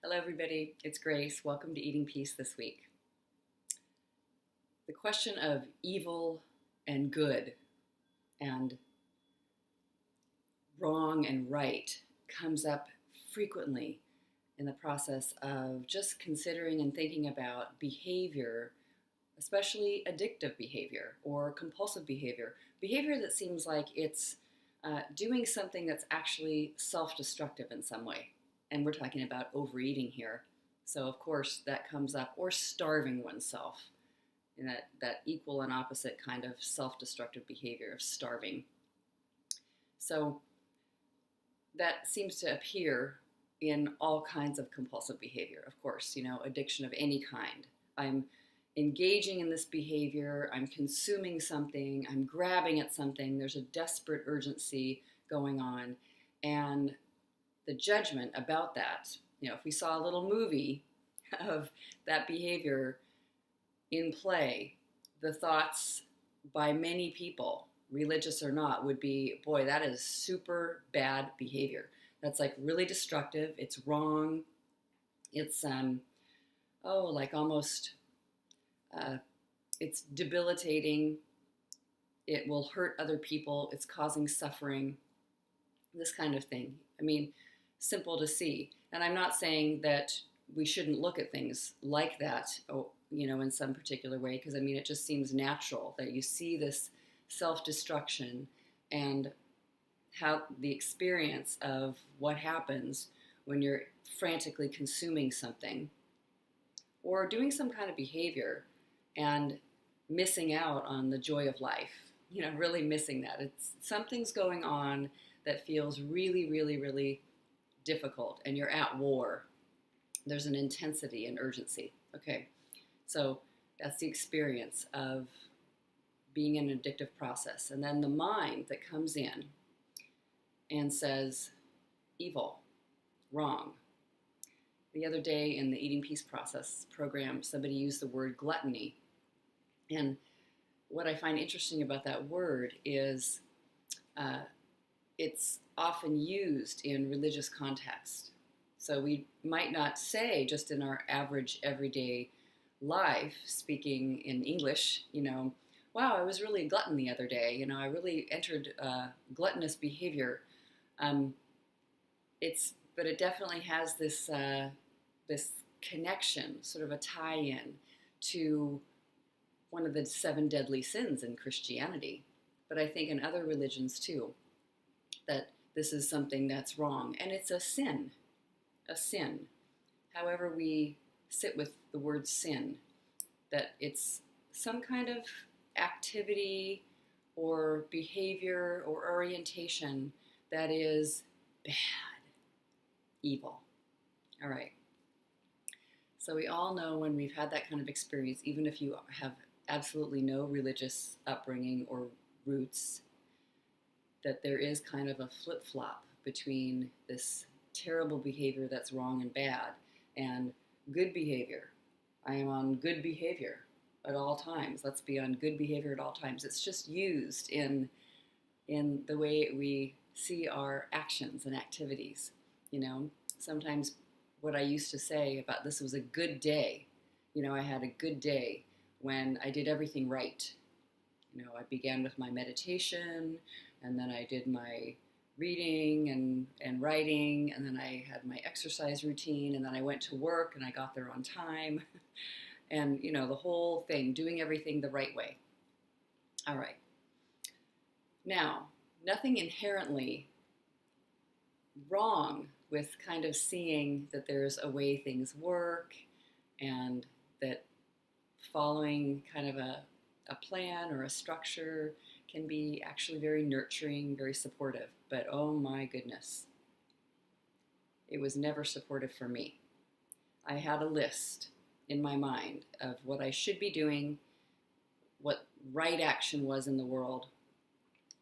Hello, everybody. It's Grace. Welcome to Eating Peace this week. The question of evil and good and wrong and right comes up frequently in the process of just considering and thinking about behavior, especially addictive behavior or compulsive behavior, behavior that seems like it's doing something that's actually self-destructive in some way. And we're talking about overeating here. So of course that comes up, or starving oneself, in that equal and opposite kind of self-destructive behavior of starving. So that seems to appear in all kinds of compulsive behavior, of course, addiction of any kind. I'm engaging in this behavior, I'm consuming something, I'm grabbing at something, there's a desperate urgency going on, and the judgment about that, if we saw a little movie of that behavior in play, the thoughts by many people, religious or not, would be, boy, that is super bad behavior. That's like really destructive. It's wrong. It's, like almost, it's debilitating. It will hurt other people. It's causing suffering, this kind of thing. I mean, simple to see. And I'm not saying that we shouldn't look at things like that, in some particular way, because it just seems natural that you see this self-destruction and how the experience of what happens when you're frantically consuming something or doing some kind of behavior and missing out on the joy of life, really missing that. It's something's going on that feels really, really, really difficult, and you're at war. There's an intensity and urgency. Okay, so that's the experience of being in an addictive process. And then the mind that comes in and says, evil, wrong. The other day in the Eating Peace Process program, somebody used the word gluttony. And what I find interesting about that word is it's often used in religious context. So we might not say, just in our average everyday life, speaking in English, wow, I was really a glutton the other day. I really entered gluttonous behavior. But it definitely has this connection, sort of a tie-in to one of the 7 deadly sins in Christianity. But I think in other religions too, that this is something that's wrong. And it's a sin. However we sit with the word sin, that it's some kind of activity or behavior or orientation that is bad, evil. All right. So we all know when we've had that kind of experience, even if you have absolutely no religious upbringing or roots, that there is kind of a flip-flop between this terrible behavior that's wrong and bad and good behavior. I am on good behavior at all times. Let's be on good behavior at all times. It's just used in the way we see our actions and activities. Sometimes what I used to say about this was a good day. I had a good day when I did everything right. I began with my meditation, and then I did my reading and writing, and then I had my exercise routine, and then I went to work and I got there on time. And, the whole thing, doing everything the right way. All right. Now, nothing inherently wrong with kind of seeing that there's a way things work and that following kind of a plan or a structure can be actually very nurturing, very supportive. But oh my goodness, it was never supportive for me. I had a list in my mind of what I should be doing, what right action was in the world,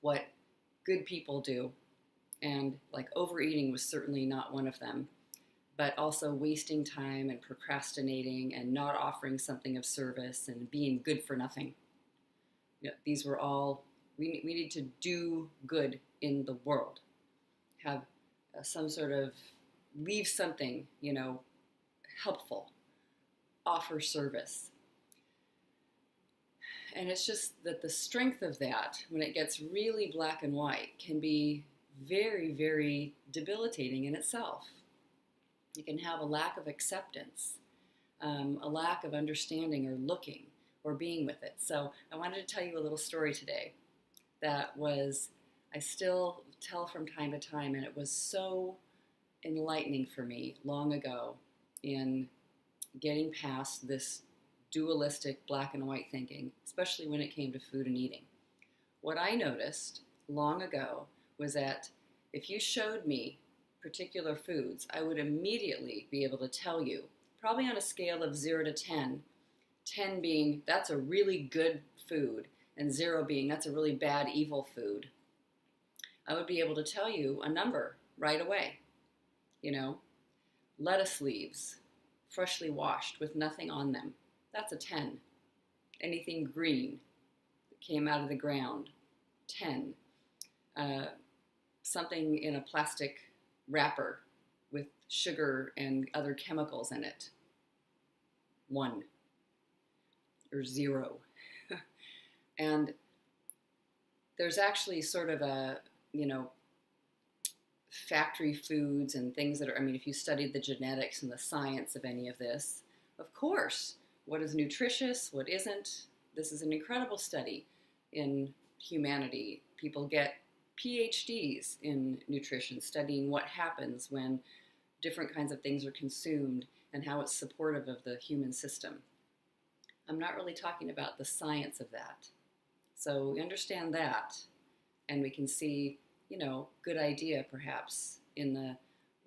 what good people do, and like overeating was certainly not one of them, but also wasting time and procrastinating and not offering something of service and being good for nothing. These were all, we need to do good in the world, have some sort of, leave something, helpful, offer service. And it's just that the strength of that, when it gets really black and white, can be very, very debilitating in itself. You can have a lack of acceptance, a lack of understanding or looking or being with it. So I wanted to tell you a little story today that I still tell from time to time, and it was so enlightening for me long ago in getting past this dualistic black and white thinking, especially when it came to food and eating. What I noticed long ago was that if you showed me particular foods, I would immediately be able to tell you, probably on a scale of 0 to 10, 10 being that's a really good food, and 0 being that's a really bad, evil food. I would be able to tell you a number right away. Lettuce leaves, freshly washed with nothing on them. That's a 10. Anything green that came out of the ground, 10. Something in a plastic wrapper with sugar and other chemicals in it, 1 or 0. And there's actually sort of a, factory foods and things that are, if you studied the genetics and the science of any of this, of course, what is nutritious, what isn't. This is an incredible study in humanity. People get PhDs in nutrition, studying what happens when different kinds of things are consumed and how it's supportive of the human system. I'm not really talking about the science of that. So we understand that, and we can see, good idea perhaps in the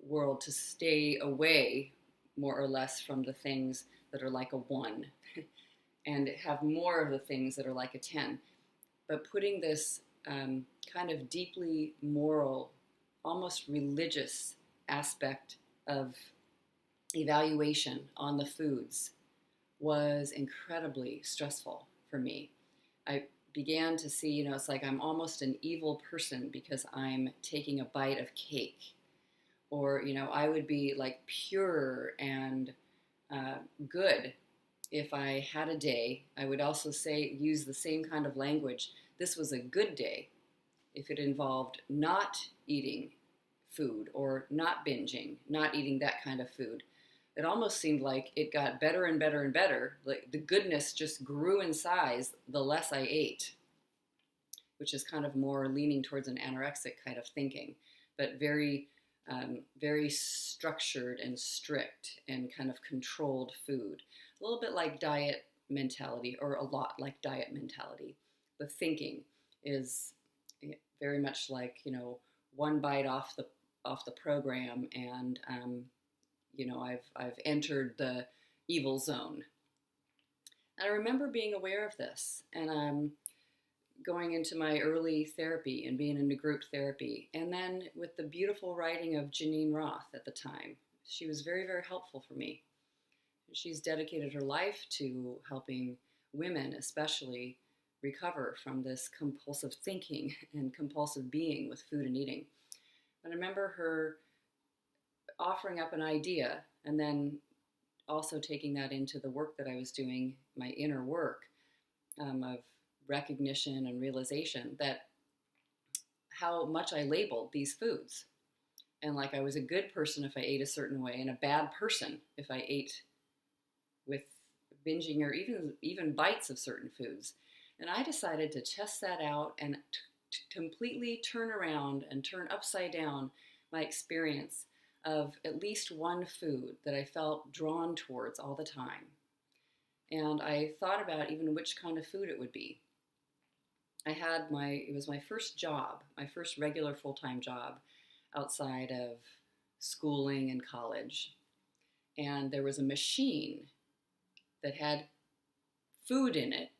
world to stay away more or less from the things that are like a 1 and have more of the things that are like a 10. But putting this kind of deeply moral, almost religious aspect of evaluation on the foods was incredibly stressful for me. I began to see, it's like I'm almost an evil person because I'm taking a bite of cake. Or, I would be like pure and good if I had a day. I would also use the same kind of language. This was a good day if it involved not eating food or not binging, not eating that kind of food. It almost seemed like it got better and better and better. Like the goodness just grew in size the less I ate, which is kind of more leaning towards an anorexic kind of thinking, but very, very structured and strict and kind of controlled food. A little bit like diet mentality, or a lot like diet mentality. The thinking is very much like, one bite off the program, and I've entered the evil zone. And I remember being aware of this, and going into my early therapy and being into group therapy, and then with the beautiful writing of Janine Roth at the time. She was very, very helpful for me. She's dedicated her life to helping women, especially, recover from this compulsive thinking and compulsive being with food and eating. And I remember her offering up an idea and then also taking that into the work that I was doing, my inner work of recognition and realization that how much I labeled these foods. And like I was a good person if I ate a certain way, and a bad person if I ate with binging or even bites of certain foods. And I decided to test that out and completely turn around and turn upside down my experience of at least one food that I felt drawn towards all the time. And I thought about even which kind of food it would be. It was my first job, my first regular full-time job outside of schooling and college. And there was a machine that had food in it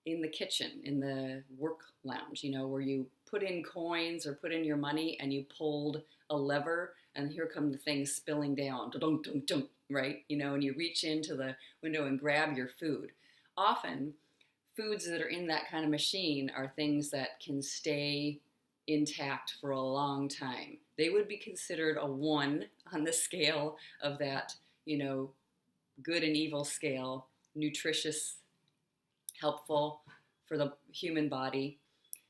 in the kitchen, in the work lounge, where you put in coins or put in your money and you pulled a lever and here come the things spilling down, right? And you reach into the window and grab your food. Often, foods that are in that kind of machine are things that can stay intact for a long time. They would be considered a 1 on the scale of that, good and evil scale, nutritious, helpful for the human body.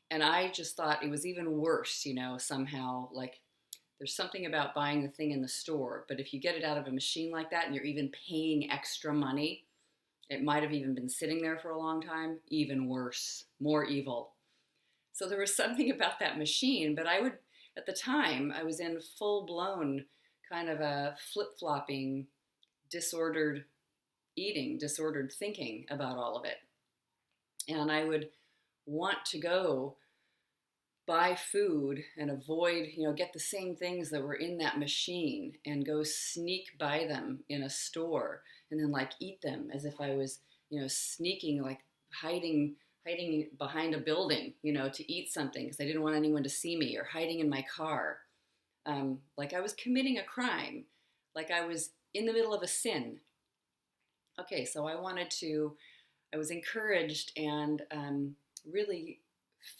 And I just thought it was even worse, somehow like there's something about buying the thing in the store, but if you get it out of a machine like that and you're even paying extra money, it might have even been sitting there for a long time, even worse, more evil. So there was something about that machine, but at the time, I was in full blown kind of a flip flopping, disordered eating, disordered thinking about all of it. And I would want to go buy food and avoid, get the same things that were in that machine and go sneak by them in a store and then like eat them as if I was, sneaking, like hiding behind a building, to eat something because I didn't want anyone to see me, or hiding in my car. Like I was committing a crime, like I was in the middle of a sin. Okay, so I was encouraged and really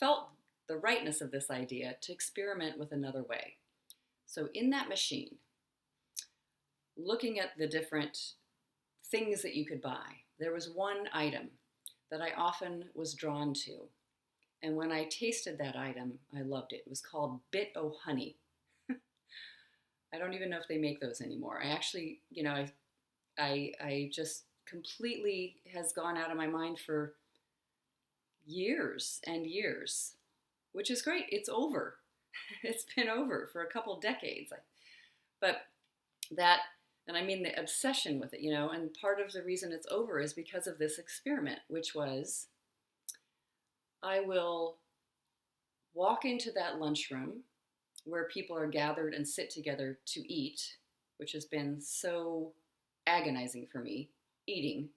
felt the rightness of this idea to experiment with another way. So in that machine, looking at the different things that you could buy, there was one item that I often was drawn to. And when I tasted that item, I loved it. It was called Bit O' Honey. I don't even know if they make those anymore. I actually, I just completely has gone out of my mind for years and years, which is great. It's over. It's been over for a couple decades. But that, and I mean the obsession with it, and part of the reason it's over is because of this experiment, which was I will walk into that lunchroom where people are gathered and sit together to eat, which has been so agonizing for me, eating.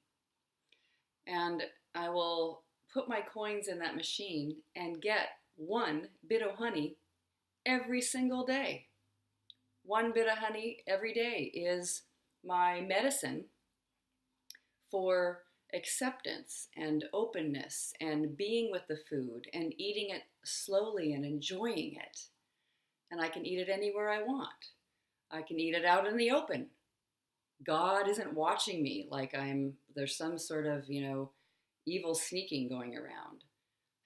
And I will put my coins in that machine and get one bit of honey every single day. One bit of honey every day is my medicine for acceptance and openness and being with the food and eating it slowly and enjoying it. And I can eat it anywhere I want. I can eat it out in the open. God isn't watching me like there's some sort of, evil sneaking going around.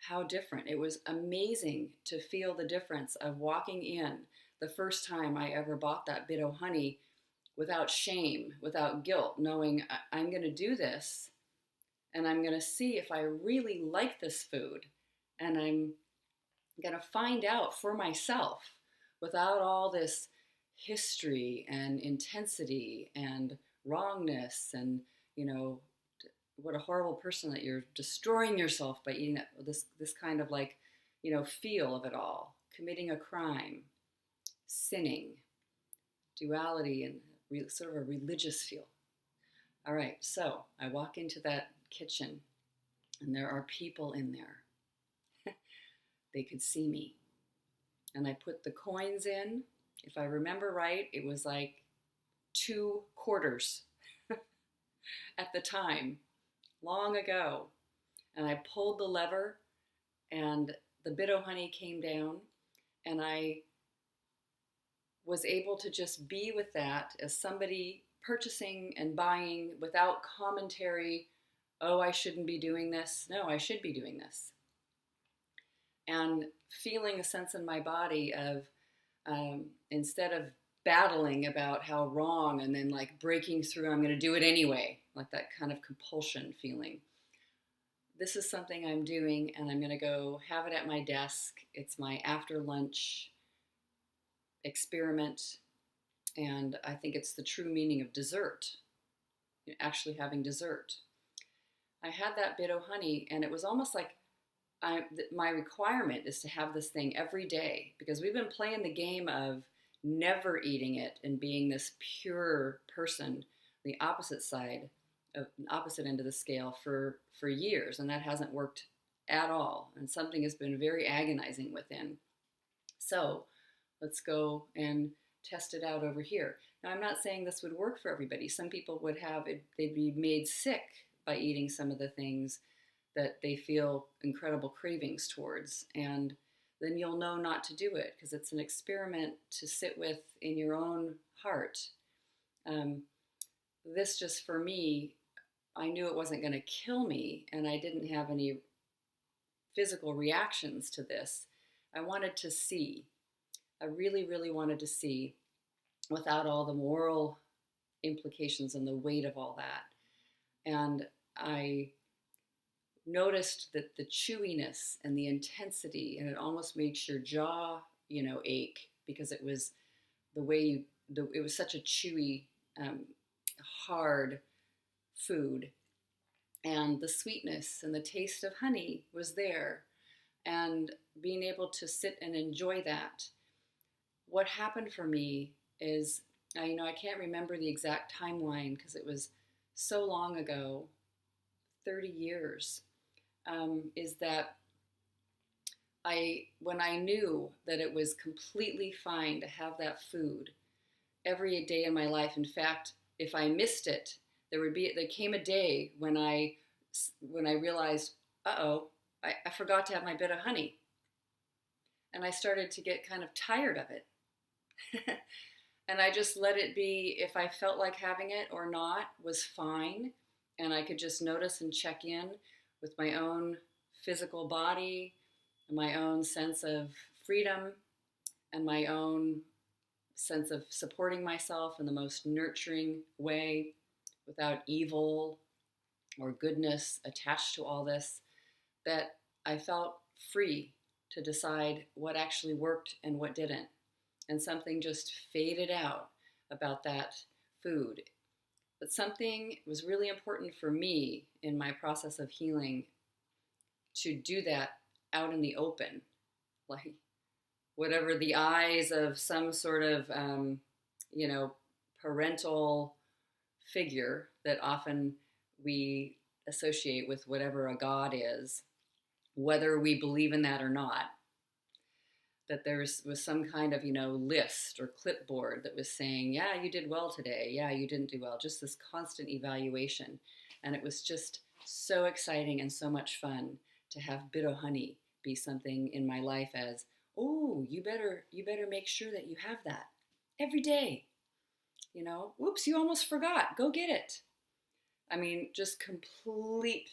How different. It was amazing to feel the difference of walking in the first time I ever bought that bit of honey without shame, without guilt, knowing I'm going to do this and I'm going to see if I really like this food, and I'm going to find out for myself without all this history and intensity and wrongness and, what a horrible person that you're destroying yourself by eating that, this kind of like, feel of it all, committing a crime, sinning, duality, and sort of a religious feel. All right, so I walk into that kitchen and there are people in there. They could see me. And I put the coins in. If I remember right, it was like 2 quarters at the time, long ago. And I pulled the lever and the bit of honey came down, and I was able to just be with that as somebody purchasing and buying without commentary. Oh, I shouldn't be doing this. No, I should be doing this. And feeling a sense in my body of, instead of battling about how wrong and then like breaking through, I'm going to do it anyway, like that kind of compulsion feeling. This is something I'm doing, and I'm going to go have it at my desk. It's my after lunch experiment, and I think it's the true meaning of dessert, actually having dessert. I had that bit of honey, and it was almost like my requirement is to have this thing every day, because we've been playing the game of never eating it and being this pure person, the opposite side, of the opposite end of the scale for years, and that hasn't worked at all, and something has been very agonizing within. So let's go and test it out over here. Now, I'm not saying this would work for everybody. Some people would have it, they'd be made sick by eating some of the things that they feel incredible cravings towards, and then you'll know not to do it, because it's an experiment to sit with in your own heart. this just for me, I knew it wasn't going to kill me, and I didn't have any physical reactions to this. I wanted to see. I really, really wanted to see without all the moral implications and the weight of all that. And I noticed that the chewiness and the intensity, and it almost makes your jaw, ache, because it was the way it was such a chewy, hard food. And the sweetness and the taste of honey was there. And being able to sit and enjoy that. What happened for me is, I can't remember the exact timeline because it was so long ago, 30 years, is that when I knew that it was completely fine to have that food every day in my life. In fact, if I missed it, there came a day when I realized, I forgot to have my bit of honey. And I started to get kind of tired of it. And I just let it be. If I felt like having it or not was fine. And I could just notice and check in with my own physical body, and my own sense of freedom, and my own sense of supporting myself in the most nurturing way without evil or goodness attached to all this, that I felt free to decide what actually worked and what didn't. And something just faded out about that food. But something was really important for me in my process of healing to do that out in the open, like whatever the eyes of some sort of, parental figure that often we associate with whatever a god is, whether we believe in that or not, that there was some kind of, list or clipboard that was saying, yeah, you did well today. Yeah, you didn't do well. Just this constant evaluation. And it was just so exciting and so much fun to have bit of honey be something in my life as, oh, you better make sure that you have that every day. Whoops, you almost forgot. Go get it. I mean, just complete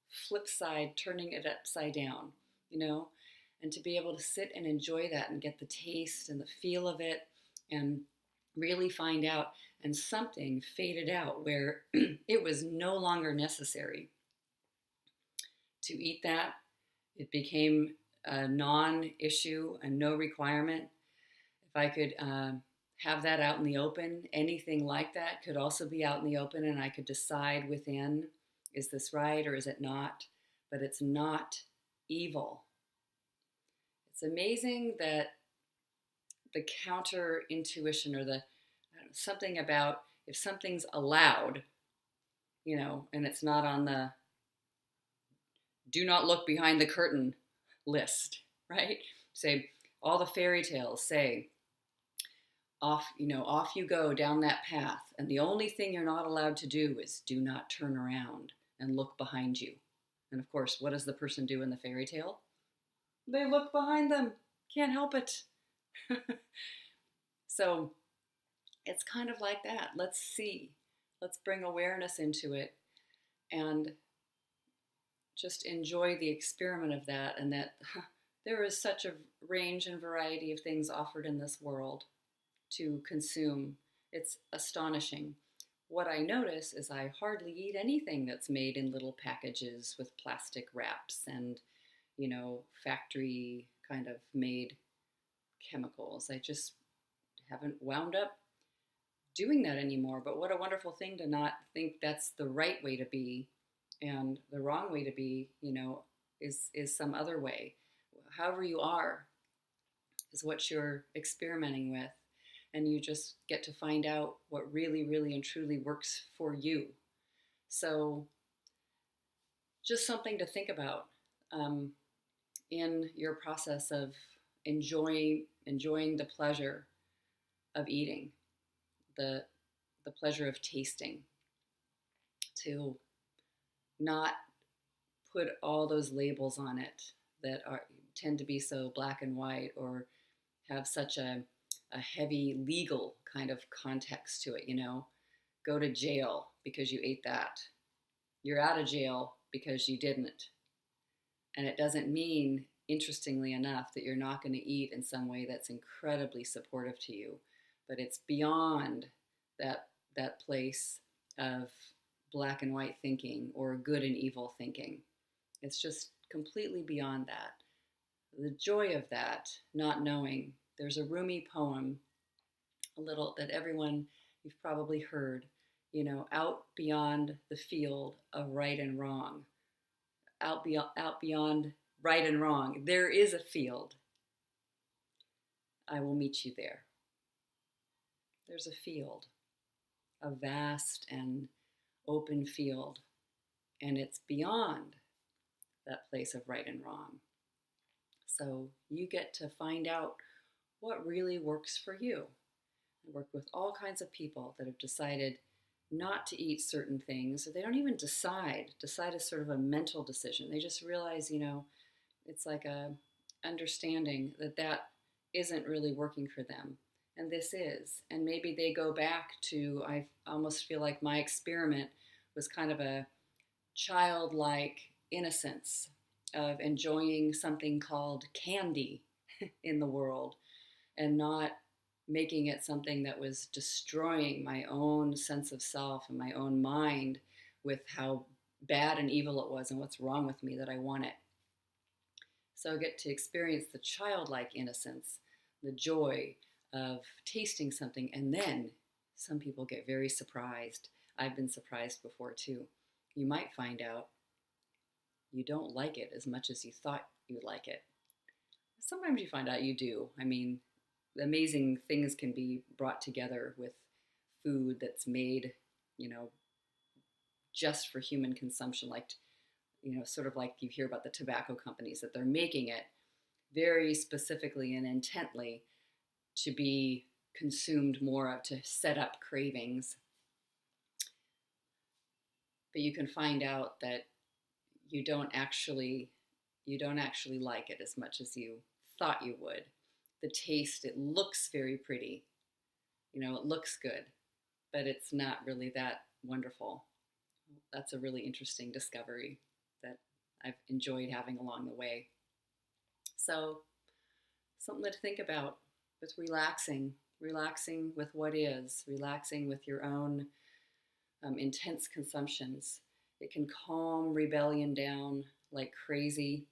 flip side, turning it upside down, and to be able to sit and enjoy that and get the taste and the feel of it and really find out. And something faded out where it was no longer necessary to eat that. It became a non-issue, a no requirement. If I could have that out in the open, anything like that could also be out in the open, and I could decide within, is this right or is it not? But it's not evil. It's amazing that the counter intuition or something about if something's allowed, and it's not on the do not look behind the curtain list, right? Say all the fairy tales say off you go down that path, and the only thing you're not allowed to do is do not turn around and look behind you. And of course, what does the person do in the fairy tale? They look behind them. Can't help it. So it's kind of like that. Let's see. Let's bring awareness into it and just enjoy the experiment of that, and that there is such a range and variety of things offered in this world to consume. It's astonishing. What I notice is I hardly eat anything that's made in little packages with plastic wraps and, factory kind of made chemicals. I just haven't wound up doing that anymore. But what a wonderful thing to not think that's the right way to be, and the wrong way to be, is some other way. However you are is what you're experimenting with. And you just get to find out what really, really and truly works for you. So just something to think about in your process of enjoying the pleasure of eating, the pleasure of tasting, to not put all those labels on it that tend to be so black and white or have such a heavy legal kind of context to it, go to jail because you ate that. You're out of jail because you didn't. And it doesn't mean, interestingly enough, that you're not going to eat in some way that's incredibly supportive to you. But it's beyond that place of black and white thinking or good and evil thinking. It's just completely beyond that. The joy of that, not knowing. There's a Rumi poem, a little that everyone you've probably heard, out beyond the field of right and wrong, out beyond right and wrong, there is a field. I will meet you there. There's a field, a vast and open field, and it's beyond that place of right and wrong. So you get to find out what really works for you. I work with all kinds of people that have decided not to eat certain things, or they don't even decide. Decide is sort of a mental decision. They just realize, it's like a understanding that isn't really working for them, and this is. And maybe they go back to, I almost feel like my experiment was kind of a childlike innocence of enjoying something called candy in the world and not making it something that was destroying my own sense of self and my own mind with how bad and evil it was and what's wrong with me that I want it. So I get to experience the childlike innocence, the joy of tasting something, and then some people get very surprised. I've been surprised before too. You might find out you don't like it as much as you thought you'd like it. Sometimes you find out you do. I mean, amazing things can be brought together with food that's made, just for human consumption, like, sort of like you hear about the tobacco companies, that they're making it very specifically and intently to be consumed more of, to set up cravings. But you can find out that you don't actually like it as much as you thought you would. The taste, it looks very pretty. It looks good, but it's not really that wonderful. That's a really interesting discovery that I've enjoyed having along the way. So, something to think about with relaxing with what is, relaxing with your own intense consumptions. It can calm rebellion down like crazy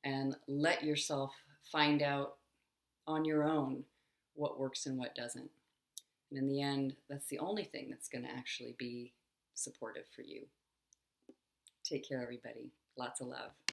and let yourself find out on your own what works and what doesn't. And in the end, that's the only thing that's going to actually be supportive for you. Take care, everybody. Lots of love.